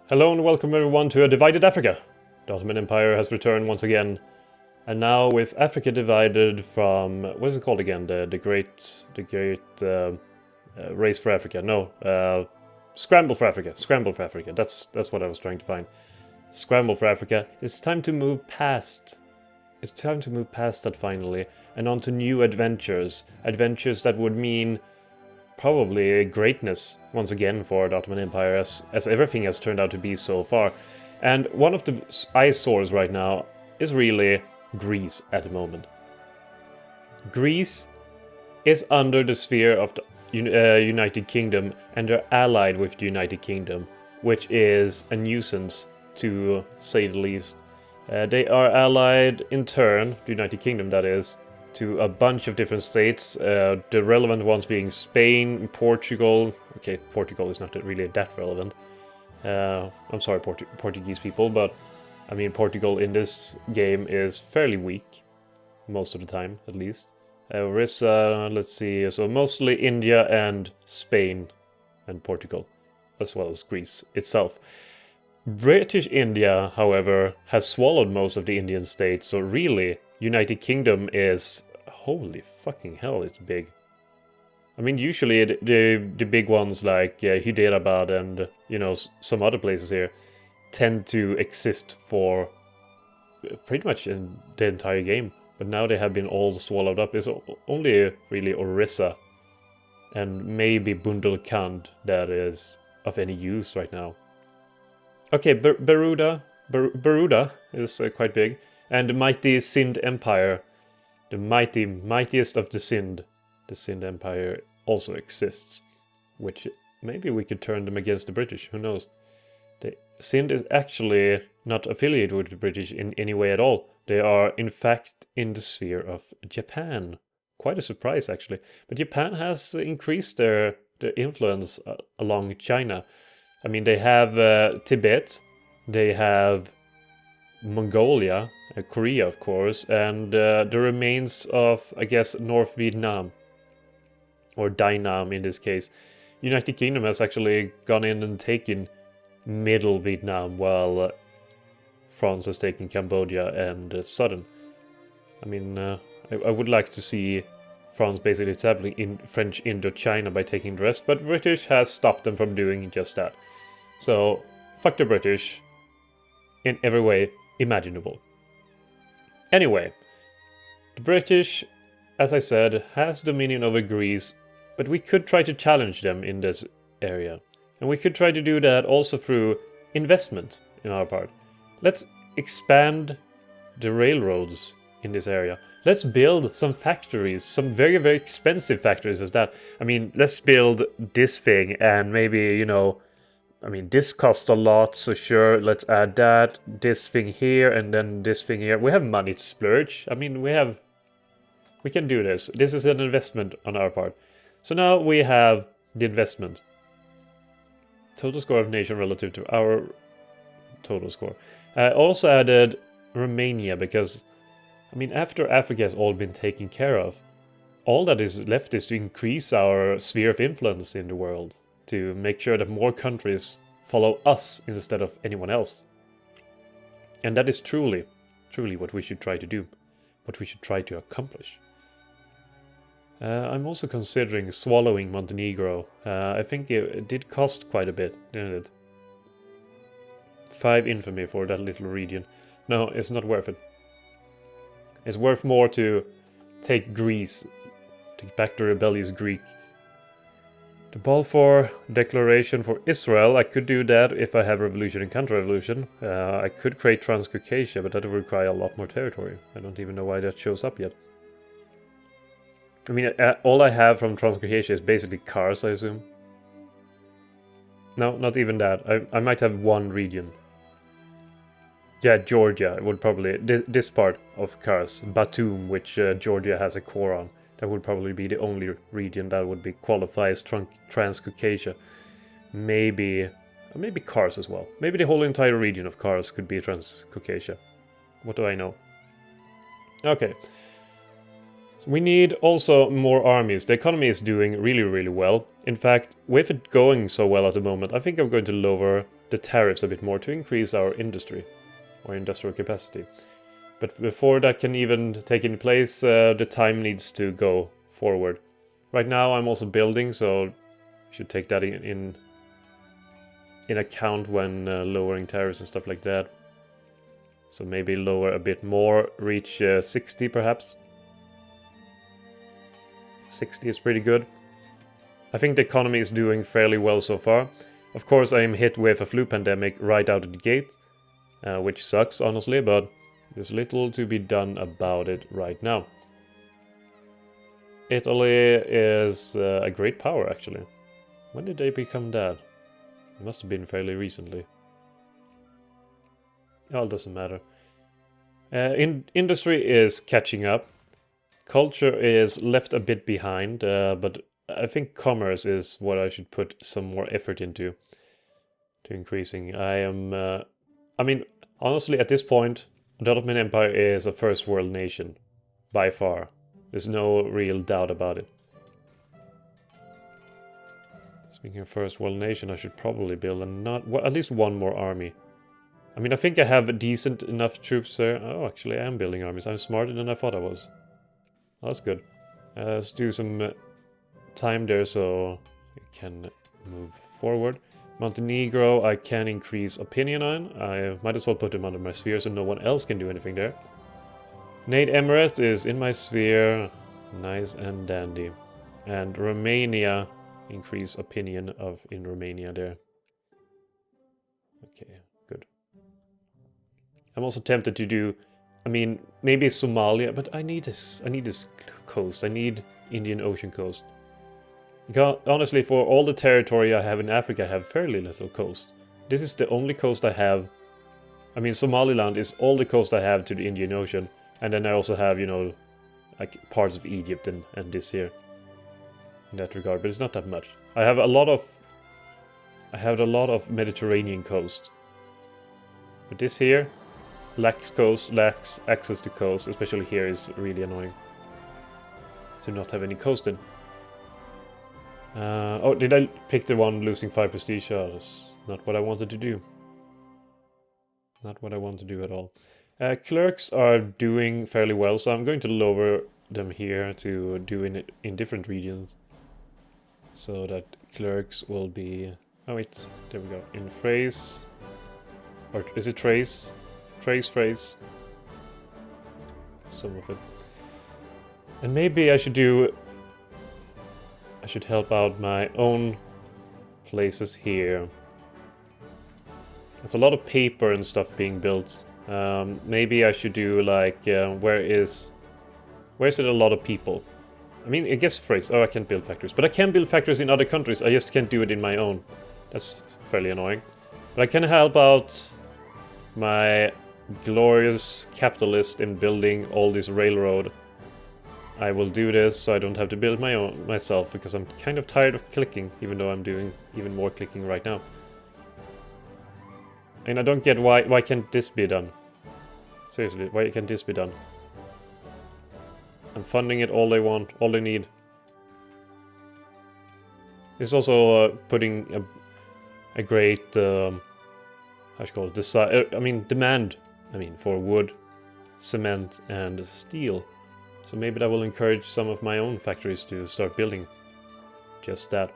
Hello and welcome everyone to a divided Africa. The Ottoman Empire has returned once again, and now with Africa divided from what is it called again? The great race for Africa. No, scramble for Africa. Scramble for Africa. That's what I was trying to find. Scramble for Africa. It's time to move past. It's time to move past that finally, and on to new adventures. Adventures that would mean probably greatness once again for the Ottoman Empire, as everything has turned out to be so far. And one of the eyesores right now is really Greece at the moment. Greece is under the sphere of the United Kingdom, and they're allied with the United Kingdom, which is a nuisance to say the least. They are allied in turn, the United Kingdom that is, to a bunch of different states, the relevant ones being Spain, Portugal. Okay, Portugal is not really that relevant. I'm sorry, Portuguese people, but I mean, Portugal in this game is fairly weak, most of the time, at least. Let's see, so mostly India and Spain and Portugal, as well as Greece itself. British India, however, has swallowed most of the Indian states, so really, United Kingdom is... holy fucking hell, it's big. I mean, usually the big ones like Hyderabad and, you know, some other places here tend to exist for pretty much in the entire game. But now they have been all swallowed up. It's only really Orissa and maybe Bundelkhand that is of any use right now. Okay, Baruda is quite big. And the mighty Sind Empire, the mightiest of the Sind Empire also exists, which maybe we could turn them against the British, who knows. The Sind is actually not affiliated with the British in any way at all. They are in fact in the sphere of Japan. Quite a surprise actually. But Japan has increased their influence along China. I mean, they have Tibet, they have Mongolia, Korea of course, and the remains of, I guess, North Vietnam, or Dainam in this case. United Kingdom has actually gone in and taken Middle Vietnam, while France has taken Cambodia and Southern. I mean, I would like to see France basically establishing in French Indochina by taking the rest, but British has stopped them from doing just that. So, fuck the British in every way imaginable. Anyway, the British, as I said, has dominion over Greece, but we could try to challenge them in this area. And we could try to do that also through investment in our part. Let's expand the railroads in this area. Let's build some factories, some very, very expensive factories as that. I mean, let's build this thing and maybe, you know, I mean, this costs a lot, so sure, let's add that, this thing here, and then this thing here. We have money to splurge. I mean, we can do this. This is an investment on our part. So now we have the investment. Total score of nation relative to our total score. I also added Romania because, I mean, after Africa has all been taken care of, all that is left is to increase our sphere of influence in the world, to make sure that more countries follow us instead of anyone else. And that is truly what we should try to do, what we should try to accomplish. I'm also considering swallowing Montenegro. I think it did cost quite a bit, didn't it? 5 infamy for that little region. No, it's not worth it. It's worth more to take Greece, take back the rebellious Greek. The Balfour Declaration for Israel, I could do that if I have revolution and counter-revolution. I could create Transcaucasia, but that would require a lot more territory. I don't even know why that shows up yet. I mean, all I have from Transcaucasia is basically cars, I assume. No, not even that. I might have one region. Yeah, Georgia would probably... This part of cars, Batum, which Georgia has a core on. That would probably be the only region that would be qualified as Transcaucasia. Maybe Kars as well. Maybe the whole entire region of Kars could be Transcaucasia. What do I know? Okay. We need also more armies. The economy is doing really, really well. In fact, with it going so well at the moment, I think I'm going to lower the tariffs a bit more to increase our industry or industrial capacity. But before that can even take in place, the time needs to go forward. Right now I'm also building, so you should take that in account when lowering tariffs and stuff like that. So maybe lower a bit more, reach 60 perhaps. 60 is pretty good. I think the economy is doing fairly well so far. Of course I am hit with a flu pandemic right out of the gate, which sucks honestly, but there's little to be done about it right now. Italy is a great power actually. When did they become that? It must have been fairly recently. Oh, it doesn't matter. Industry is catching up. Culture is left a bit behind, but I think commerce is what I should put some more effort into to increasing. I mean, honestly, at this point, the Ottoman Empire is a first world nation, by far. There's no real doubt about it. Speaking of first world nation, I should probably build at least one more army. I mean, I think I have decent enough troops there. Oh, actually, I am building armies. I'm smarter than I thought I was. Oh, that's good. Let's do some time there so we can move forward. Montenegro, I can increase opinion on. I might as well put them under my sphere so no one else can do anything there. Nate Emirate is in my sphere. Nice and dandy. And Romania, increase opinion in Romania there. Okay, good. I'm also tempted to do, I mean, maybe Somalia, but I need this coast. I need Indian Ocean coast. Because honestly, for all the territory I have in Africa, I have fairly little coast. This is the only coast I have. I mean, Somaliland is all the coast I have to the Indian Ocean. And then I also have, you know, like parts of Egypt and this here. In that regard, but it's not that much. I have a lot of Mediterranean coast. But this here lacks coast, lacks access to coast, especially here is really annoying. To not have any coast in. Oh, did I pick the one losing 5 prestige? Oh, that's not what I wanted to do. Not what I want to do at all. Clerks are doing fairly well, so I'm going to lower them here to do in different regions. So that clerks will be... Oh wait, there we go. In phrase... Or is it trace? Trace, phrase. Some of it. And maybe I should do... I should help out my own places here. There's a lot of paper and stuff being built. Maybe I should do like... where is it a lot of people? I mean, I guess phrase. Oh, I can't build factories. But I can build factories in other countries. I just can't do it in my own. That's fairly annoying. But I can help out my glorious capitalist in building all this railroad. I will do this so I don't have to build my own myself, because I'm kind of tired of clicking, even though I'm doing even more clicking right now. And I don't get why can't this be done? Seriously, why can't this be done? I'm funding it all they want, all they need. It's also putting a great, how should I call it, demand, for wood, cement and steel. So maybe that will encourage some of my own factories to start building just that.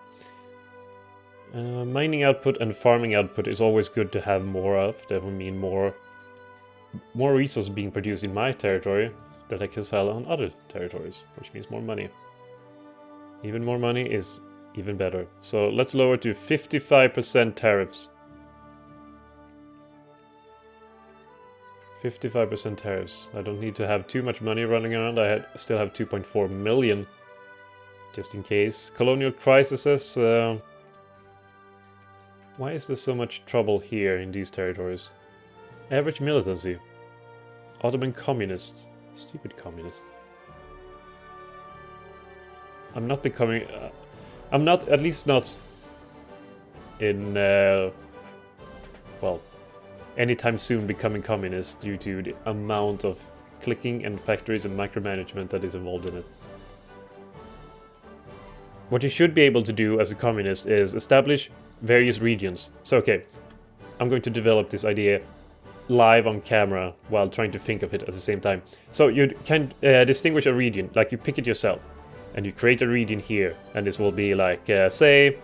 Mining output and farming output is always good to have more of. That will mean more resources being produced in my territory that I can sell on other territories, which means more money. Even more money is even better. So let's lower to 55% tariffs. 55% tariffs. I don't need to have too much money running around. I still have 2.4 million, just in case. Colonial crises. Why is there so much trouble here in these territories? Average militancy. Ottoman communist. Stupid communist. I'm not becoming... I'm not, at least not in, well, anytime soon becoming communist due to the amount of clicking and factories and micromanagement that is involved in it. What you should be able to do as a communist is establish various regions. So, okay, I'm going to develop this idea live on camera while trying to think of it at the same time. So you can distinguish a region, like you pick it yourself, and you create a region here, and this will be like, say,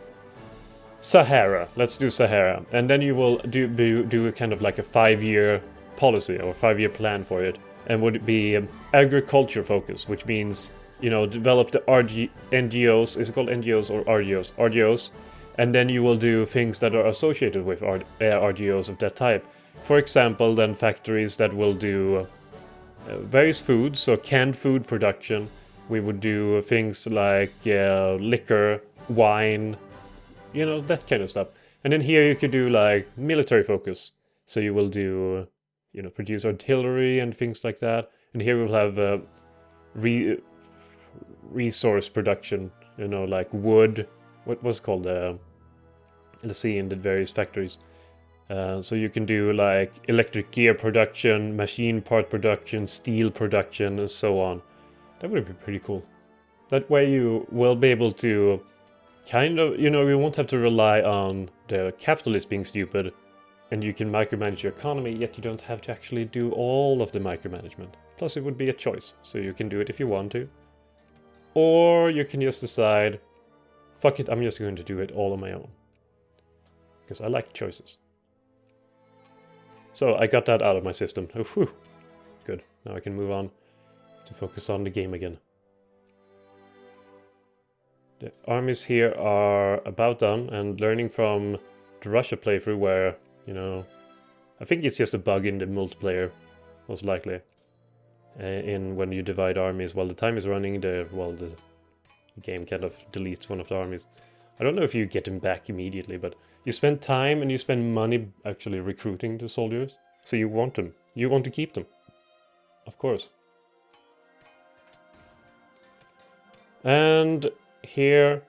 Sahara. Let's do Sahara, and then you will do kind of like a 5-year policy or 5-year plan for it, and would be agriculture focus, which means, you know, develop the NGOs. Is it called NGOs or RGOs? RGOs, and then you will do things that are associated with RGOs of that type. For example, then factories that will do various foods, so canned food production. We would do things like liquor, wine, you know, that kind of stuff. And then here you could do like military focus. So you will do, you know, produce artillery and things like that. And here we'll have resource production, you know, like wood. What was it called? Let's see, in the various factories. So you can do like electric gear production, machine part production, steel production, and so on. That would be pretty cool. That way you will be able to kind of, you know, you won't have to rely on the capitalists being stupid, and you can micromanage your economy, yet you don't have to actually do all of the micromanagement. Plus it would be a choice, so you can do it if you want to. Or you can just decide, fuck it, I'm just going to do it all on my own. Because I like choices. So I got that out of my system. Oh, whew. Good. Now I can move on to focus on the game again. The armies here are about done, and learning from the Russia playthrough where, you know, I think it's just a bug in the multiplayer, most likely. In when you divide armies while the time is running, the game kind of deletes one of the armies. I don't know if you get them back immediately, but you spend time and you spend money actually recruiting the soldiers, so you want them. You want to keep them, of course. And here,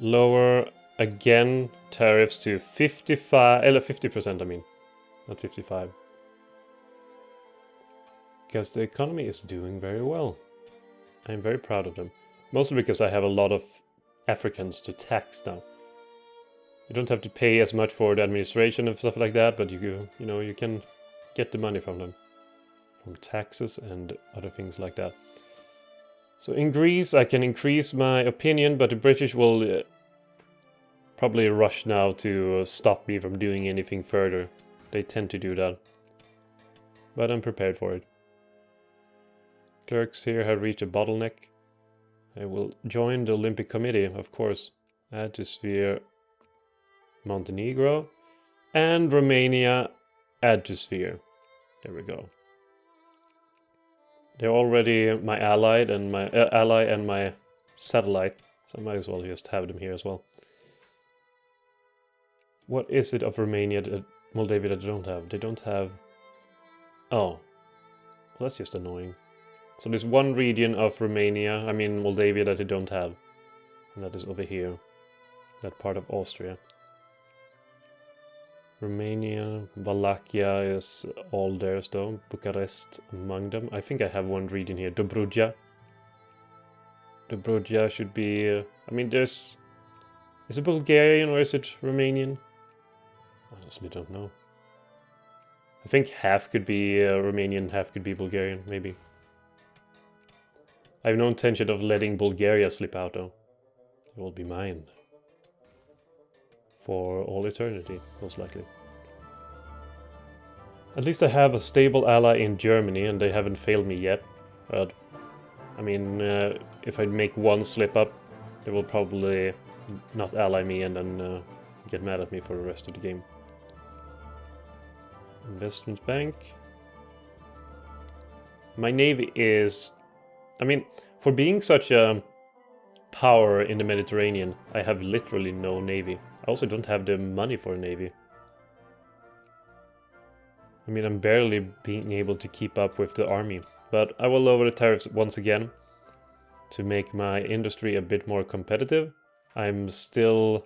lower again tariffs to 50%, I mean, not 55. Because the economy is doing very well. I'm very proud of them. Mostly because I have a lot of Africans to tax now. You don't have to pay as much for the administration and stuff like that, but you know, you can get the money from them. From taxes and other things like that. So in Greece I can increase my opinion, but the British will probably rush now to stop me from doing anything further. They tend to do that. But I'm prepared for it. Clerks here have reached a bottleneck. I will join the Olympic Committee, of course. Add to sphere Montenegro. And Romania, add to sphere. There we go. They're already my ally and my satellite, so I might as well just have them here as well. What is it of Romania that Moldavia that they don't have? They don't have... Oh. Well, that's just annoying. So there's one region of Romania, I mean Moldavia, that they don't have. And that is over here. That part of Austria. Romania, Wallachia is all theirs though. Bucharest among them. I think I have one region here. Dobruja. Dobruja should be... I mean there's... Is it Bulgarian or is it Romanian? I honestly don't know. I think half could be Romanian, half could be Bulgarian, maybe. I have no intention of letting Bulgaria slip out though. It will be mine. For all eternity, most likely. At least I have a stable ally in Germany and they haven't failed me yet. But, I mean, if I make one slip up, they will probably not ally me and then get mad at me for the rest of the game. Investment bank. My navy is... I mean, for being such a power in the Mediterranean, I have literally no navy. I also don't have the money for a navy. I mean, I'm barely being able to keep up with the army. But I will lower the tariffs once again to make my industry a bit more competitive. I'm still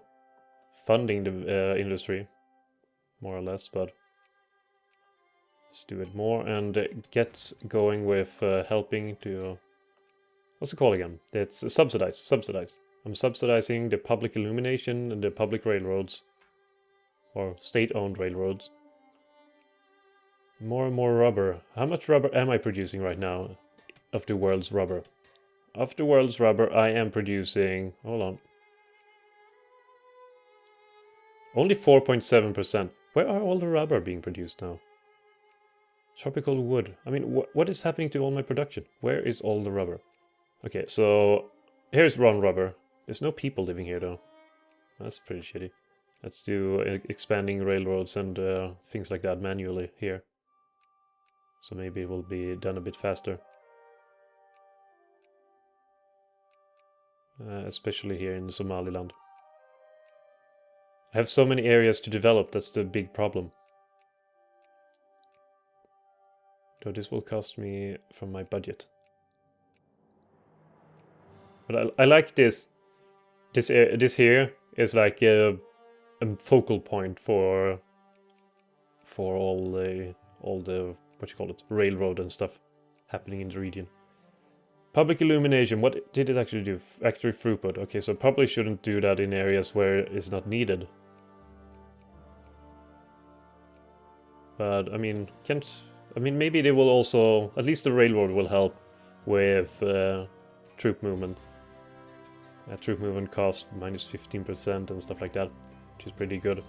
funding the industry, more or less, but let's do it more and get going with helping to... What's it called again? It's subsidize. I'm subsidizing the public illumination and the public railroads or state-owned railroads. More and more rubber. How much rubber am I producing right now of the world's rubber? Of the world's rubber, I am producing... Hold on. Only 4.7%. Where are all the rubber being produced now? Tropical wood. I mean, what is happening to all my production? Where is all the rubber? Okay, so here's raw rubber. There's no people living here, though. That's pretty shitty. Let's do expanding railroads and things like that manually here. So maybe it will be done a bit faster. Especially here in Somaliland. I have so many areas to develop, that's the big problem. Though this will cost me from my budget. But I like this. This here is like a focal point for all the what you call it, railroad and stuff happening in the region. Public illumination. What did it actually do? Factory throughput. Okay, so probably shouldn't do that in areas where it's not needed. But I mean, maybe they will also, at least the railroad will help with troop movement. Troop movement cost minus 15% and stuff like that, which is pretty good.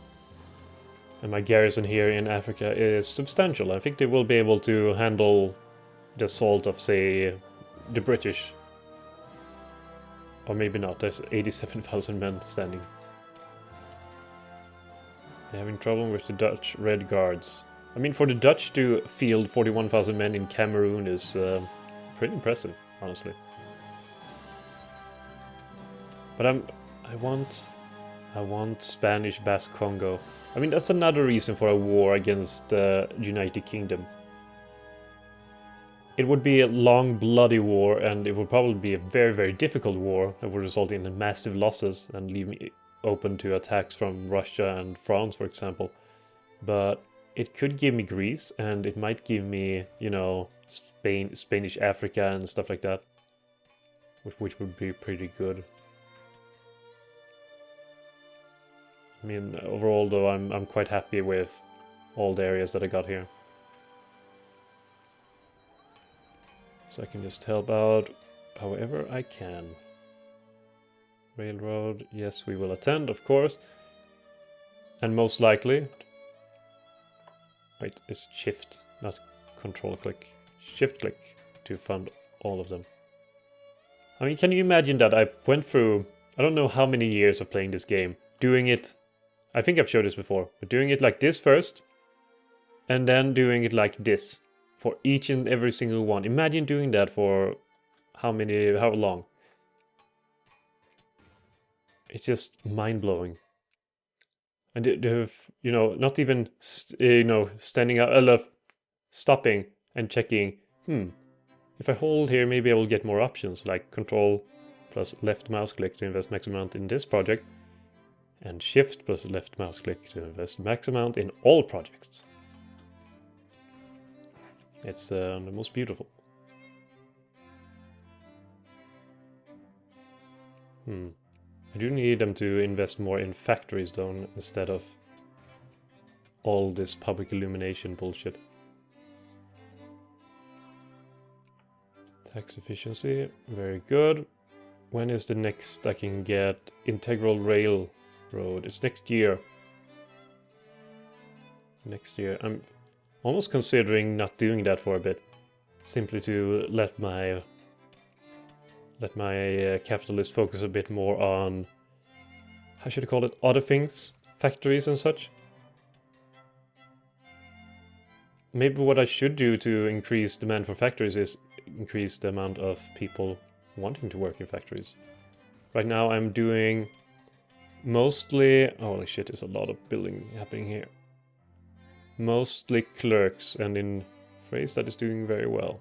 And my garrison here in Africa is substantial. I think they will be able to handle the assault of, say, the British. Or maybe not, there's 87,000 men standing. They're having trouble with the Dutch Red Guards. I mean, for the Dutch to field 41,000 men in Cameroon is pretty impressive, honestly. But I want Spanish Basque Congo. I mean, that's another reason for a war against the United Kingdom. It would be a long, bloody war, and it would probably be a very, very difficult war that would result in massive losses and leave me open to attacks from Russia and France, for example. But it could give me Greece, and it might give me, you know, Spanish Africa and stuff like that, which would be pretty good. I mean, overall, though, I'm quite happy with all the areas that I got here. So I can just help out however I can. Railroad, yes, we will attend, of course. And most likely... Wait, it's shift, not control click. Shift click to fund all of them. I mean, can you imagine that I went through, I don't know how many years of playing this game, doing it, I think I've showed this before, but doing it like this first, and then doing it like this for each and every single one. Imagine doing that for how long? It's just mind-blowing. And they have, you know, not even, standing up, stopping and checking, if I hold here, maybe I will get more options, like control plus left mouse click to invest max amount in this project, and shift plus left mouse click to invest max amount in all projects. It's the most beautiful. I do need them to invest more in factories though, instead of all this public illumination bullshit. Tax efficiency, very good. When is the next I can get integral railroad? It's next year. Next year. I'm almost considering not doing that for a bit. Simply to let my capitalist focus a bit more on, how should I call it, other things, factories and such. Maybe what I should do to increase demand for factories is increase the amount of people wanting to work in factories. Right now I'm doing mostly, holy shit, there's a lot of building happening here. Mostly clerks, and in phrase that is doing very well.